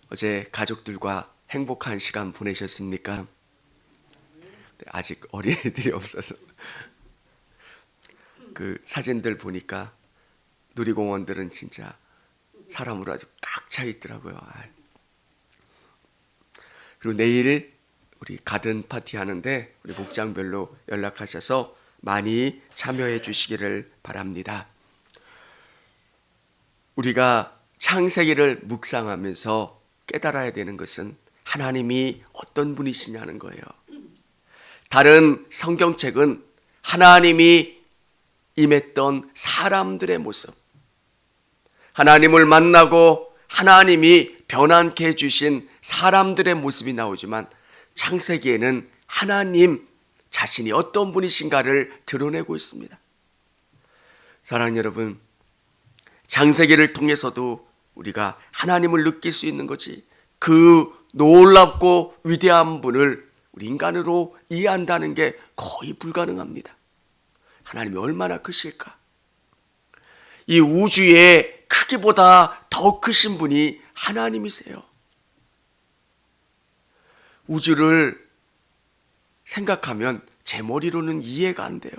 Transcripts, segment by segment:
어제 가족들과 행복한 시간 보내셨습니까? 아직 어린이들이 없어서 그 사진들 보니까 놀이공원들은 진짜 사람으로 아주 꽉 차 있더라고요. 그리고 내일 우리 가든 파티 하는데 우리 목장별로 연락하셔서 많이 참여해 주시기를 바랍니다. 우리가 창세기를 묵상하면서 깨달아야 되는 것은 하나님이 어떤 분이시냐는 거예요. 다른 성경책은 하나님이 임했던 사람들의 모습, 하나님을 만나고 하나님이 변환케 해주신 사람들의 모습이 나오지만 창세기에는 하나님 자신이 어떤 분이신가를 드러내고 있습니다. 사랑하는 여러분, 창세기를 통해서도 우리가 하나님을 느낄 수 있는 거지, 그 놀랍고 위대한 분을 우리 인간으로 이해한다는 게 거의 불가능합니다. 하나님이 얼마나 크실까? 이 우주의 크기보다 더 크신 분이 하나님이세요. 우주를 생각하면 제 머리로는 이해가 안 돼요.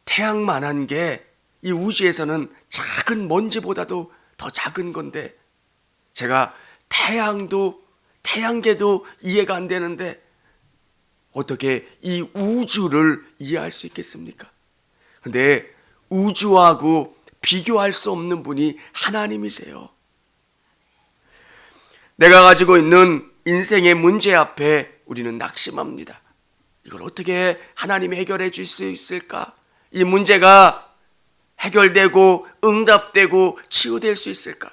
태양만한 게 이 우주에서는 작은 먼지보다도 더 작은 건데, 제가 태양계도 이해가 안 되는데 어떻게 이 우주를 이해할 수 있겠습니까? 근데 우주하고 비교할 수 없는 분이 하나님이세요. 내가 가지고 있는 인생의 문제 앞에 우리는 낙심합니다. 이걸 어떻게 하나님이 해결해 줄 수 있을까? 이 문제가 해결되고 응답되고 치유될 수 있을까?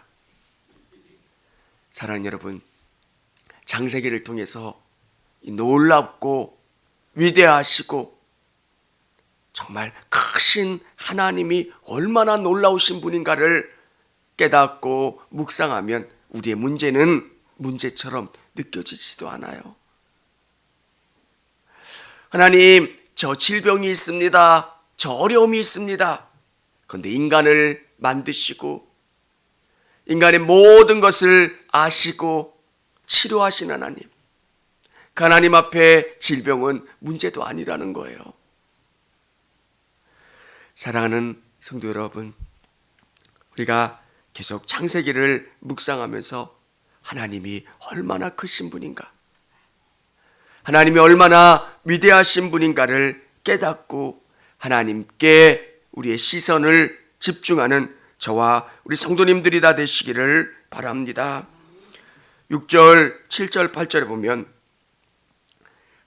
사랑하는 여러분, 창세기를 통해서 놀랍고 위대하시고 정말 크신 하나님이 얼마나 놀라우신 분인가를 깨닫고 묵상하면 우리의 문제는 문제처럼 느껴지지도 않아요. 하나님, 저 질병이 있습니다. 저 어려움이 있습니다. 그런데 인간을 만드시고 인간의 모든 것을 아시고 치료하신 하나님, 그 하나님 앞에 질병은 문제도 아니라는 거예요. 사랑하는 성도 여러분, 우리가 계속 창세기를 묵상하면서 하나님이 얼마나 크신 분인가, 하나님이 얼마나 위대하신 분인가를 깨닫고 하나님께 우리의 시선을 집중하는 저와 우리 성도님들이 다 되시기를 바랍니다. 6절, 7절, 8절에 보면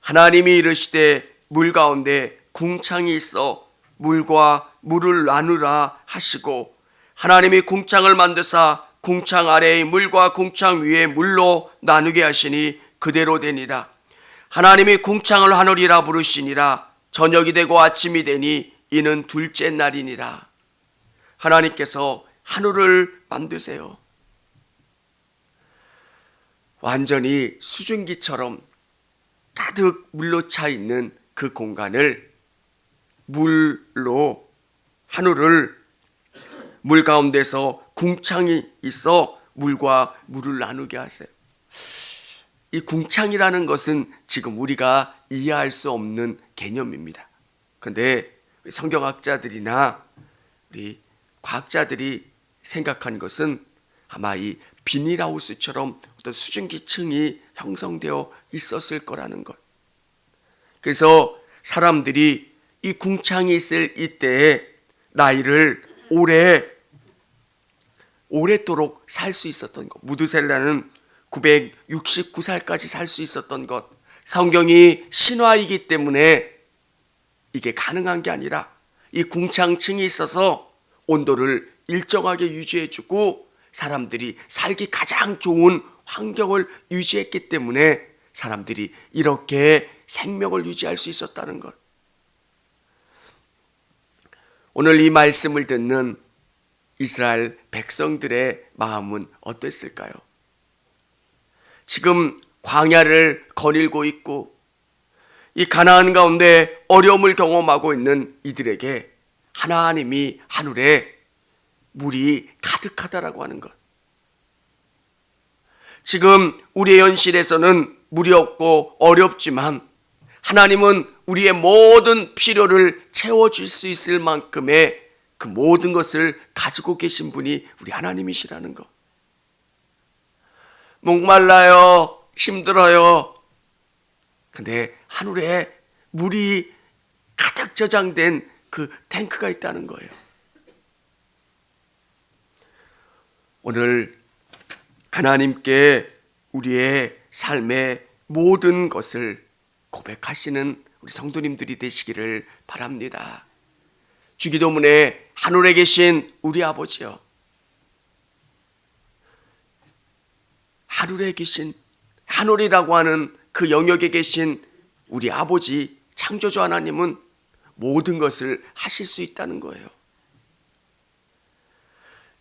하나님이 이르시되 물 가운데 궁창이 있어 물과 물을 나누라 하시고, 하나님이 궁창을 만드사 궁창 아래의 물과 궁창 위의 물로 나누게 하시니 그대로 되니라. 하나님이 궁창을 하늘이라 부르시니라. 저녁이 되고 아침이 되니 이는 둘째 날이니라. 하나님께서 하늘을 만드세요. 완전히 수증기처럼 가득 물로 차 있는 그 공간을 물로, 하늘을 물 가운데서 궁창이 있어 물과 물을 나누게 하세요. 이 궁창이라는 것은 지금 우리가 이해할 수 없는 개념입니다. 그런데 성경학자들이나 우리 과학자들이 생각한 것은 아마 이 비닐하우스처럼 어떤 수증기층이 형성되어 있었을 거라는 것. 그래서 사람들이 이 궁창이 있을 이때에 나이를 오랫도록 살 수 있었던 것. 무두셀라는 969살까지 살 수 있었던 것. 성경이 신화이기 때문에 이게 가능한 게 아니라 이 궁창층이 있어서 온도를 일정하게 유지해주고 사람들이 살기 가장 좋은 환경을 유지했기 때문에 사람들이 이렇게 생명을 유지할 수 있었다는 것. 오늘 이 말씀을 듣는 이스라엘 백성들의 마음은 어땠을까요? 지금 광야를 거닐고 있고 이 가나안 가운데 어려움을 경험하고 있는 이들에게 하나님이 하늘에 물이 가득하다라고 하는 것. 지금 우리의 현실에서는 물이 없고 어렵지만 하나님은 우리의 모든 필요를 채워줄 수 있을 만큼의 그 모든 것을 가지고 계신 분이 우리 하나님이시라는 것. 목말라요, 힘들어요. 근데 하늘에 물이 가득 저장된 그 탱크가 있다는 거예요. 오늘 하나님께 우리의 삶의 모든 것을 고백하시는 우리 성도님들이 되시기를 바랍니다. 주기도문에 하늘에 계신 우리 아버지여, 하늘에 계신, 하늘이라고 하는 그 영역에 계신 우리 아버지 창조주 하나님은 모든 것을 하실 수 있다는 거예요.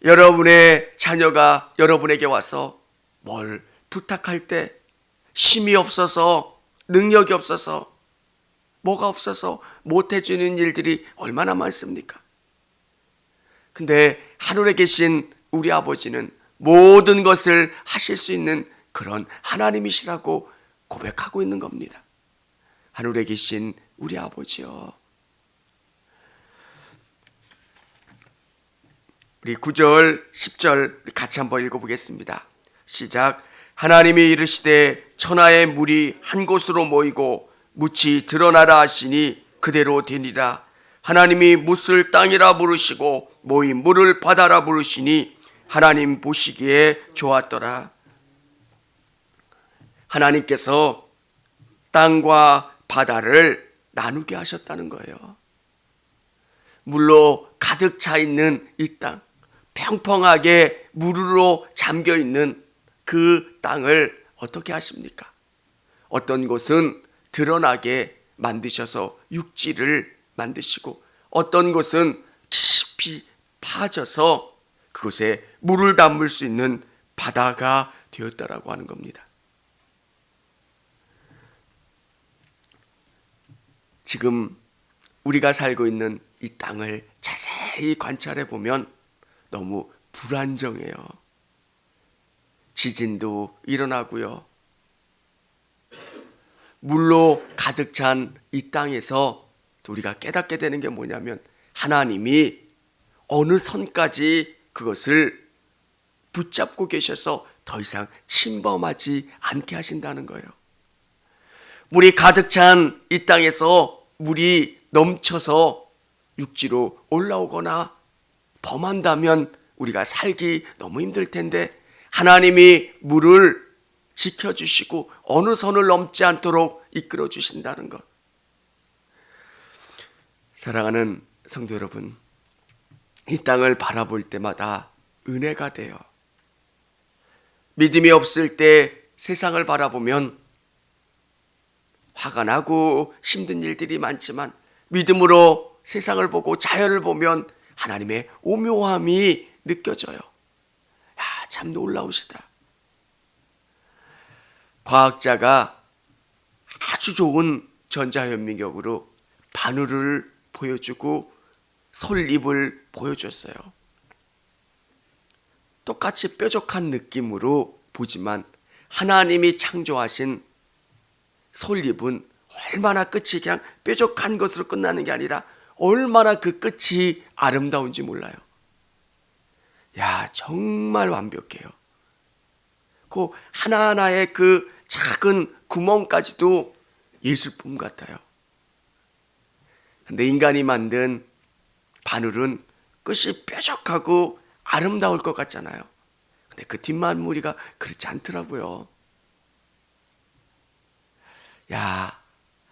여러분의 자녀가 여러분에게 와서 뭘 부탁할 때 힘이 없어서, 능력이 없어서, 뭐가 없어서 못해주는 일들이 얼마나 많습니까? 근데 하늘에 계신 우리 아버지는 모든 것을 하실 수 있는 그런 하나님이시라고 고백하고 있는 겁니다. 하늘에 계신 우리 아버지요. 우리 9절, 10절 같이 한번 읽어보겠습니다. 시작. 하나님이 이르시되 천하의 물이 한 곳으로 모이고 묻이 드러나라 하시니 그대로 되니라. 하나님이 묻을 땅이라 부르시고 모인 물을 바다라 부르시니 하나님 보시기에 좋았더라. 하나님께서 땅과 바다를 나누게 하셨다는 거예요. 물로 가득 차 있는 이 땅, 평평하게 물으로 잠겨 있는 그 땅을 어떻게 하십니까? 어떤 곳은 드러나게 만드셔서 육지를 만드시고, 어떤 곳은 깊이 파져서 그곳에 물을 담을 수 있는 바다가 되었다라고 하는 겁니다. 지금 우리가 살고 있는 이 땅을 자세히 관찰해 보면 너무 불안정해요. 지진도 일어나고요. 물로 가득 찬 이 땅에서 우리가 깨닫게 되는 게 뭐냐면 하나님이 어느 선까지 그것을 붙잡고 계셔서 더 이상 침범하지 않게 하신다는 거예요. 물이 가득 찬 이 땅에서 물이 넘쳐서 육지로 올라오거나 범한다면 우리가 살기 너무 힘들 텐데 하나님이 물을 지켜주시고 어느 선을 넘지 않도록 이끌어 주신다는 것. 사랑하는 성도 여러분, 이 땅을 바라볼 때마다 은혜가 돼요. 믿음이 없을 때 세상을 바라보면 화가 나고 힘든 일들이 많지만 믿음으로 세상을 보고 자연을 보면 하나님의 오묘함이 느껴져요. 야, 참 놀라우시다. 과학자가 아주 좋은 전자현미경으로 바늘을 보여주고 솔잎을 보여줬어요. 똑같이 뾰족한 느낌으로 보지만 하나님이 창조하신 솔잎은 얼마나 끝이 그냥 뾰족한 것으로 끝나는 게 아니라 얼마나 그 끝이 아름다운지 몰라요. 야, 정말 완벽해요. 그 하나하나의 그 작은 구멍까지도 예술품 같아요. 근데 인간이 만든 바늘은 끝이 뾰족하고 아름다울 것 같잖아요. 근데 그 뒷마무리가 그렇지 않더라고요. 야,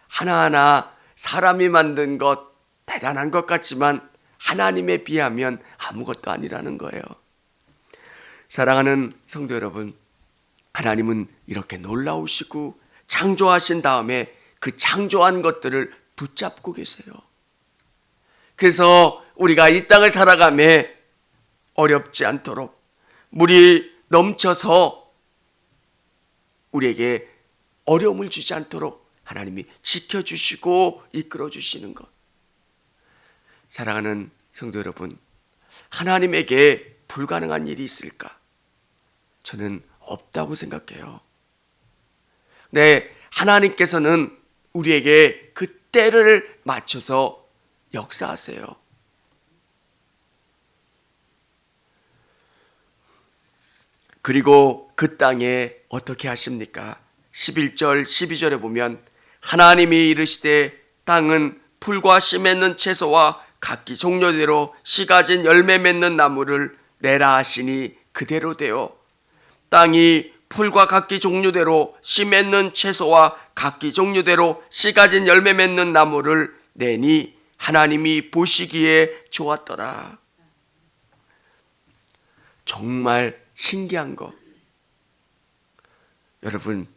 하나하나 사람이 만든 것 대단한 것 같지만 하나님에 비하면 아무것도 아니라는 거예요. 사랑하는 성도 여러분, 하나님은 이렇게 놀라우시고 창조하신 다음에 그 창조한 것들을 붙잡고 계세요. 그래서 우리가 이 땅을 살아가며 어렵지 않도록 물이 넘쳐서 우리에게 어려움을 주지 않도록 하나님이 지켜주시고 이끌어주시는 것. 사랑하는 성도 여러분, 하나님에게 불가능한 일이 있을까? 저는 없다고 생각해요. 네, 하나님께서는 우리에게 그 때를 맞춰서 역사하세요. 그리고 그 땅에 어떻게 하십니까? 11절, 12절에 보면 하나님이 이르시되 땅은 풀과 씨 맺는 채소와 각기 종류대로 씨 가진 열매 맺는 나무를 내라 하시니 그대로 되어 땅이 풀과 각기 종류대로 씨 맺는 채소와 각기 종류대로 씨 가진 열매 맺는 나무를 내니 하나님이 보시기에 좋았더라. 정말 신기한 거. 여러분,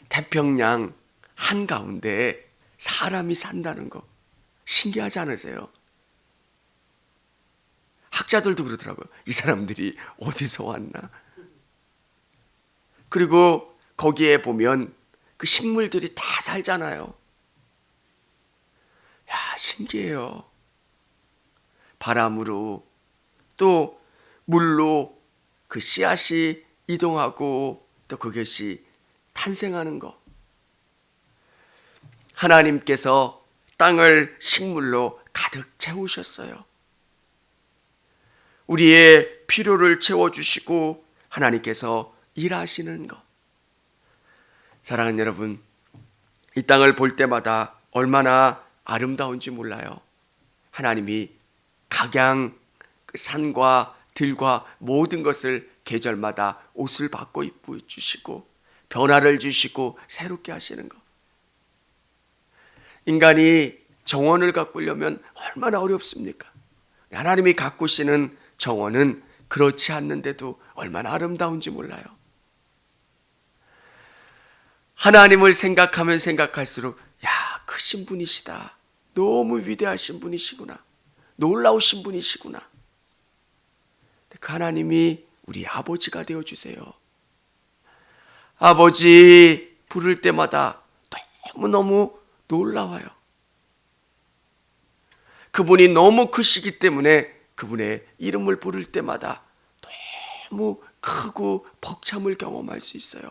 태평양 한가운데 사람이 산다는 거 신기하지 않으세요? 학자들도 그러더라고요. 이 사람들이 어디서 왔나? 그리고 거기에 보면 그 식물들이 다 살잖아요. 야, 신기해요. 바람으로 또 물로 그 씨앗이 이동하고 또 그것이 탄생하는 거. 하나님께서 땅을 식물로 가득 채우셨어요. 우리의 필요를 채워주시고 하나님께서 일하시는 것. 사랑하는 여러분, 이 땅을 볼 때마다 얼마나 아름다운지 몰라요. 하나님이 각양 그 산과 들과 모든 것을 계절마다 옷을 바꿔 입고 주시고 변화를 주시고 새롭게 하시는 것. 인간이 정원을 가꾸려면 얼마나 어렵습니까? 하나님이 가꾸시는 정원은 그렇지 않는데도 얼마나 아름다운지 몰라요. 하나님을 생각하면 생각할수록 야, 크신 분이시다. 너무 위대하신 분이시구나. 놀라우신 분이시구나. 그 하나님이 우리 아버지가 되어주세요. 아버지 부를 때마다 너무너무 놀라워요. 그분이 너무 크시기 때문에 그분의 이름을 부를 때마다 너무 크고 벅참을 경험할 수 있어요.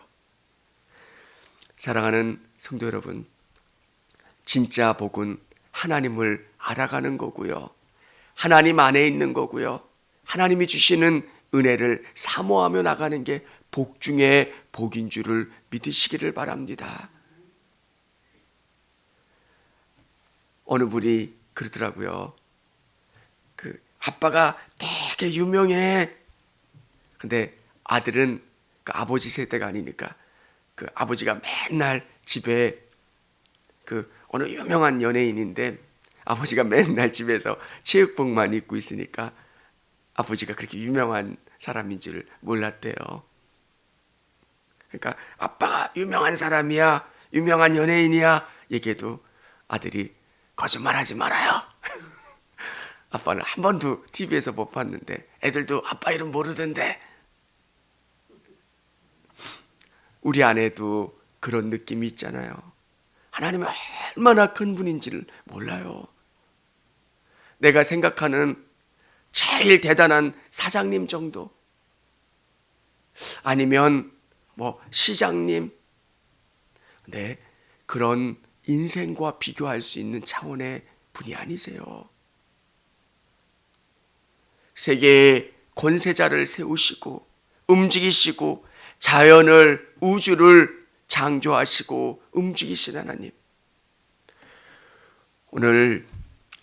사랑하는 성도 여러분, 진짜 복은 하나님을 알아가는 거고요. 하나님 안에 있는 거고요. 하나님이 주시는 은혜를 사모하며 나가는 게 복 중에 복인 줄을 믿으시기를 바랍니다. 어느 분이 그러더라고요. 그 아빠가 되게 유명해. 근데 아들은 그 아버지 세대가 아니니까 그 아버지가 맨날 집에 그 어느 유명한 연예인인데 아버지가 맨날 집에서 체육복만 입고 있으니까 아버지가 그렇게 유명한 사람인 줄 몰랐대요. 그러니까 아빠가 유명한 사람이야, 유명한 연예인이야 얘기해도 아들이 거짓말하지 말아요. 아빠는 한 번도 TV에서 못 봤는데 애들도 아빠 이름 모르던데. 우리 안에도 그런 느낌이 있잖아요. 하나님이 얼마나 큰 분인지를 몰라요. 내가 생각하는 제일 대단한 사장님 정도, 아니면 뭐 시장님, 네, 그런 인생과 비교할 수 있는 차원의 분이 아니세요. 세계의 권세자를 세우시고 움직이시고 자연을, 우주를 창조하시고 움직이신 하나님. 오늘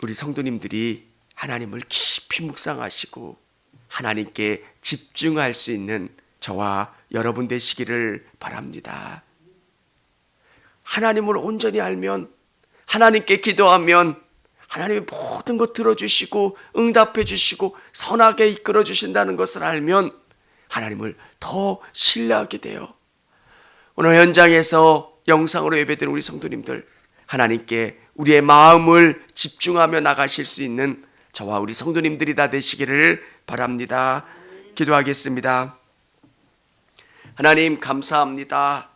우리 성도님들이 하나님을 깊이 묵상하시고 하나님께 집중할 수 있는 저와 여러분 되시기를 바랍니다. 하나님을 온전히 알면, 하나님께 기도하면 하나님이 모든 것 들어주시고 응답해 주시고 선하게 이끌어 주신다는 것을 알면 하나님을 더 신뢰하게 돼요. 오늘 현장에서 영상으로 예배드리는 우리 성도님들, 하나님께 우리의 마음을 집중하며 나가실 수 있는 저와 우리 성도님들이 다 되시기를 바랍니다. 기도하겠습니다. 하나님 감사합니다.